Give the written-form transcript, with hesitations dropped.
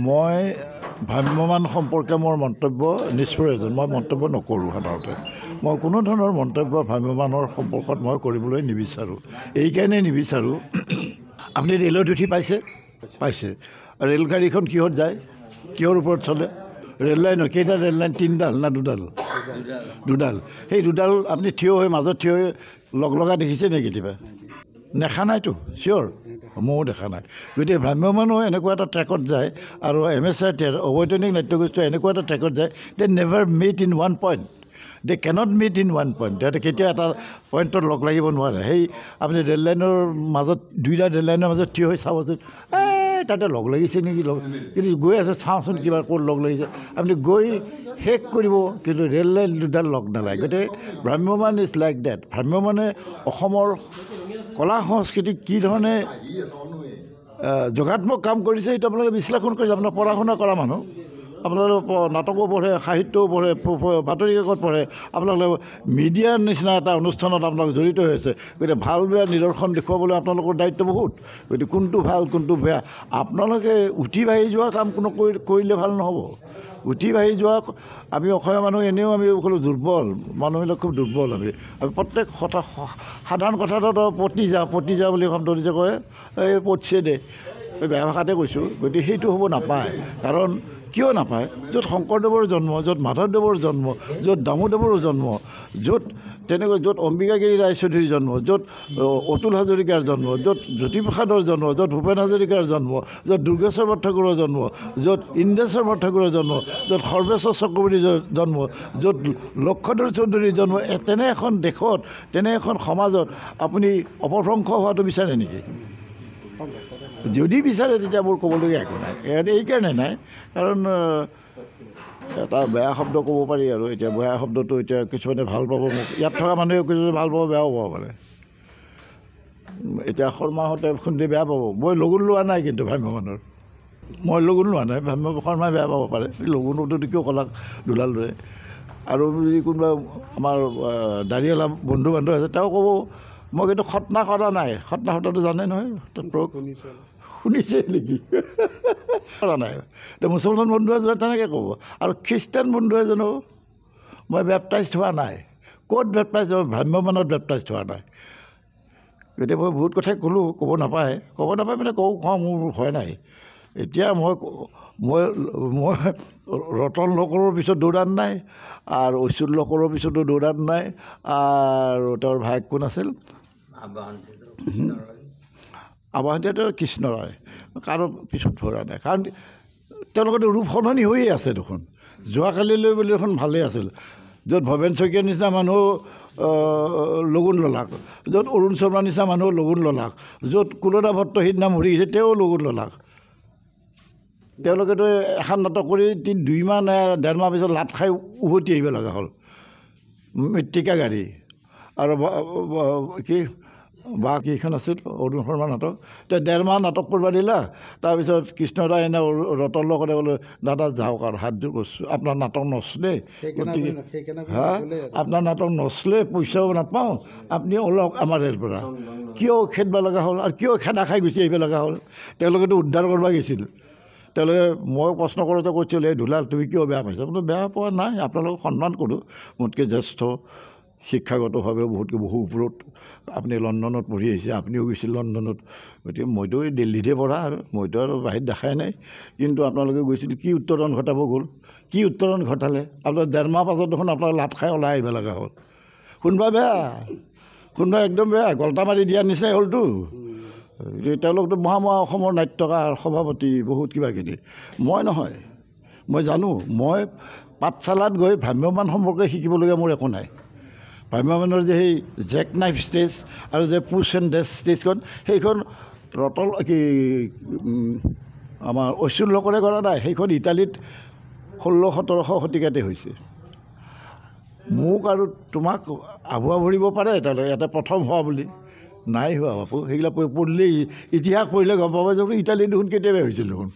মই ভ্ৰাম্যমান সম্পৰ্কে মোৰ মন্তব্য নিষ্প্ৰয়োজন। মই মন্তব্য নকৰোঁ সাধাৰণতে। মই কোনো ধৰণৰ মন্তব্য ভ্ৰাম্যমানৰ সম্পৰ্কত মই কৰিবলৈ নিবিচাৰোঁ। এইকাৰণে নিবিচাৰোঁ, আপুনি ৰেলত উঠি পাইছে ৰেলগাড়ীখন কিহত যায়, কিহৰ ওপৰত চলে? ৰেল লাইনৰ কেইটা ৰেল লাইন? 3ডাল না 2ডাল? সেই 2ডাল আপুনি থিয় হৈ মাজত থিয় হৈ লগা দেখিছে নেকি কেতিয়াবা? দেখা নাইতো, চিয়'ৰ ময়ো দেখা নাই। গতিকে ভ্ৰাম্যমানো এনেকুৱা এটা ট্ৰেকত যায় আৰু MSR অবৈতনিক নাট্যগোষ্ঠী এনেকুৱা এটা ট্ৰেকত যায়, they never meet in one point, they can't meet in one point. সিহঁতে কেতিয়াও এটা পইণ্টত লগ লাগিব নোৱাৰে। সেই আপুনি ৰেল লাইনৰ মাজত 2টা ৰেল লাইনৰ মাজত থিয় হৈ চাবচোন, তাতে লগ লাগিছে নেকি? কিন্তু গৈ আছে চাওঁচোন কিবা ক'ত লগ লাগিছে। আপুনি গৈ শেষ কৰিব, কিন্তু ৰেল লাইন 2ডাল লগ নালাগে। গতিকে ভ্ৰাম্যমান ইজ লাইক ডেট। ভ্ৰাম্যমানে অসমৰ কলা সংস্কৃতিক কি ধৰণে যোগাত্মক কাম কৰিছে এইটো আপোনালোকে বিশ্লেষণ কৰিছে। আপোনাৰ পঢ়া শুনা কৰা মানুহ, আপোনালোকে নাটকো পঢ়ে, সাহিত্যও পঢ়ে, বাতৰি কাকত পঢ়ে, আপোনালোকে মিডিয়াৰ নিচিনা এটা অনুষ্ঠানত আপোনালোক জড়িত হৈ আছে। গতিকে ভাল বেয়া নিদৰ্শন দেখুৱাবলৈ আপোনালোকৰ দায়িত্ব বহুত। গতিকে কোনটো ভাল কোনটো বেয়া আপোনালোকে উঠি বাঢ়ি যোৱা কাম কোনো কৰিলে ভাল নহ'ব। উঠি বাঢ়ি যোৱা, আমি অসমীয়া মানুহ এনেও আমি সকলো দুৰ্বল, মানুহবিলাক খুব দুৰ্বল। আমি প্ৰত্যেক কথা সাধাৰণ কথাটো পতি যা বুলি শব্দটো যে কয়, এই পতিছে দে, বেয়া ভাষাতে কৈছোঁ। গতিকে সেইটো হ'ব নাপায়। কাৰণ কিয় নাপায়? য'ত শংকৰদেৱৰ জন্ম, য'ত মাধৱদেৱৰ জন্ম, য'ত দামোদৰৰ জন্ম, য'ত তেনেকৈ য'ত অম্বিকাগিৰি ৰায়চৌধুৰীৰ জন্ম, য'ত অতুল হাজৰিকাৰ জন্ম, য'ত জ্যোতিপ্ৰসাদৰ জন্ম, য'ত ভূপেন হাজৰিকাৰ জন্ম, য'ত দুৰ্গেশ্বৰ বৰঠাকুৰৰ জন্ম, য'ত ইন্দ্ৰেশ্বৰ বৰঠাকুৰৰ জন্ম, য'ত সৰ্বেশ্বৰ চক্ৰৱৰ্তীৰ জন্ম, য'ত লক্ষধৰ চৌধুৰীৰ জন্ম, তেনে এখন দেশত, তেনে এখন সমাজত আপুনি অপভ্ৰংশ হোৱাটো বিচাৰে নেকি? যদি বিচাৰে তেতিয়া মোৰ ক'বলগীয়া একো নাই। এইকাৰণে নাই, কাৰণ এটা বেয়া শব্দ ক'ব পাৰি আৰু এতিয়া বেয়া শব্দটো এতিয়া কিছুমানে ভাল পাব, মোক ইয়াত থকা মানুহে কিছুমানে ভাল পাব, বেয়াও পাব পাৰে। এতিয়া শৰ্মাহঁতে শুনি বেয়া পাব। মই লগুণ লোৱা নাই কিন্তু ভ্ৰাম্যমানৰ, মই লগুণ লোৱা নাই। শৰ্মাই বেয়া পাব পাৰে, লগুণতো কিয় ক'লাক 2ডাল দৰে। আৰু যদি কোনোবা আমাৰ দাঁড়িয়ালা বন্ধু বান্ধৱ আছে, তেওঁ ক'ব মই কিন্তু খতনা কৰা নাই। খতনা শব্দটো জানে নহয়, শুনিছে নেকি? কৰা নাই। এতিয়া মুছলমান বন্ধু এজনে তেনেকৈ ক'ব, আৰু খ্ৰীষ্টান বন্ধু এজনেও মই বেপটাইজড হোৱা নাই। ক'ত বেপটাইজ হ'ব? ভ্ৰাম্যমানত বেপটাইজড হোৱা নাই। গতিকে মই বহুত কথাই ক'ব নাপায় মানে কওঁ মোৰ হয় নাই। এতিয়া মই ৰতন লকৰৰ পিছত দৌৰাত নাই, আৰু ঐশ্বৰ লকৰৰ পিছতো দৌৰাত নাই, আৰু তেওঁৰ ভায়েক কোন আছিল? আৱাহন্তীয়াটো কৃষ্ণ ৰয়। কাৰো পিছত ধৰা নাই, কাৰণ তেওঁলোকৰতো ৰূপ সলনি হৈয়ে আছে দেখোন। যোৱাকালিলৈ বুলি দেখোন ভালেই আছিল। য'ত ভৱেন শইকীয়াৰ নিচিনা মানুহ লগুণ ললাক, য'ত অৰুণ শৰ্মাৰ নিচিনা মানুহ লগুণ ললাক, য'ত কুলদা ভট্ট সিদিনা মৰি গৈছে তেওঁ লগুণ ললাক। তেওঁলোকেতো এখন নাটক কৰি 2 মাহ নে 1.5 মাহ পিছত লাট খাই উভতি আহিব লগা হ'ল, মৃত্তিকা গাড়ী। আৰু কি কেইখন আছিল অৰুণ শৰ্মাৰ নাটক, তেওঁ 1.5 মাহ নাটক কৰিব দিলা। তাৰপিছত কৃষ্ণদাই এনে ৰতন লগতে ক'লে, দাদা যাওক আৰু হাত জোৰ কৰিছোঁ, আপোনাৰ নাটক নচলে, গতিকে আপোনাৰ নাটক নচলে, পইচাও নাপাওঁ, আপুনি ওলক আমাৰ ইয়াৰ পৰা। কিয় খেদিব লগা হ'ল, আৰু কিয় খেদা খাই গুচি আহিব লগা হ'ল? তেওঁলোকেতো উদ্ধাৰ কৰিব গৈছিল। তেওঁলোকে মই প্ৰশ্ন কৰোঁতে কৈছিল, এই দুলাল তুমি কিয় বেয়া পাইছা? বোলো বেয়া পোৱা নাই, আপোনালোকক সন্মান কৰোঁ, মোতকৈ জ্যেষ্ঠ, শিক্ষাগতভাৱেও বহু ওপৰত। আপুনি লণ্ডনত পঢ়ি আহিছে, আপুনিও গৈছিল লণ্ডনত। গতিকে মইতো এই দিল্লীতহে পঢ়া, আৰু মইতো আৰু বাহিৰত দেখাই নাই। কিন্তু আপোনালোকে গৈছিল, কি উত্তৰণ ঘটাব গ'ল? কি উত্তৰণ ঘটালে? আপোনাৰ 1.5 মাহ পাছত দেখোন আপোনালোকে লাট খাই ওলাই আহিব লগা হ'ল। কোনোবা বেয়া, কোনোবা একদম বেয়া, গল্টা মাৰি দিয়াৰ নিচিনাই হ'লতো। তেওঁলোকতো মহা অসমৰ নাট্যকাৰ, সভাপতি, বহুত কিবাকিবি। মই নহয়, মই জানো। মই পাঠশালাত গৈ ভ্ৰাম্যমান সম্পৰ্কে শিকিবলগীয়া মোৰ একো নাই। ভ্ৰাম্যমানৰ যে সেই জেক নাইফ ষ্টেজ আৰু যে পুছ এণ্ড ডেছ ষ্টেজখন, সেইখন আমাৰ ঐশ্বৰ লকৰে কৰা নাই, সেইখন ইটালীত 1600-1700 শতিকাতে হৈছে। মোক আৰু তোমাক আভুৱা ভৰিব পাৰে তেওঁলোকে ইয়াতে প্ৰথম হোৱা বুলি। নাই হোৱা বাপু, সেইবিলাক পঢ়িলেই ইতিহাস পঢ়িলে গম পাব যে ইটালী দেখোন কেতিয়াবাই হৈছিল দেখোন।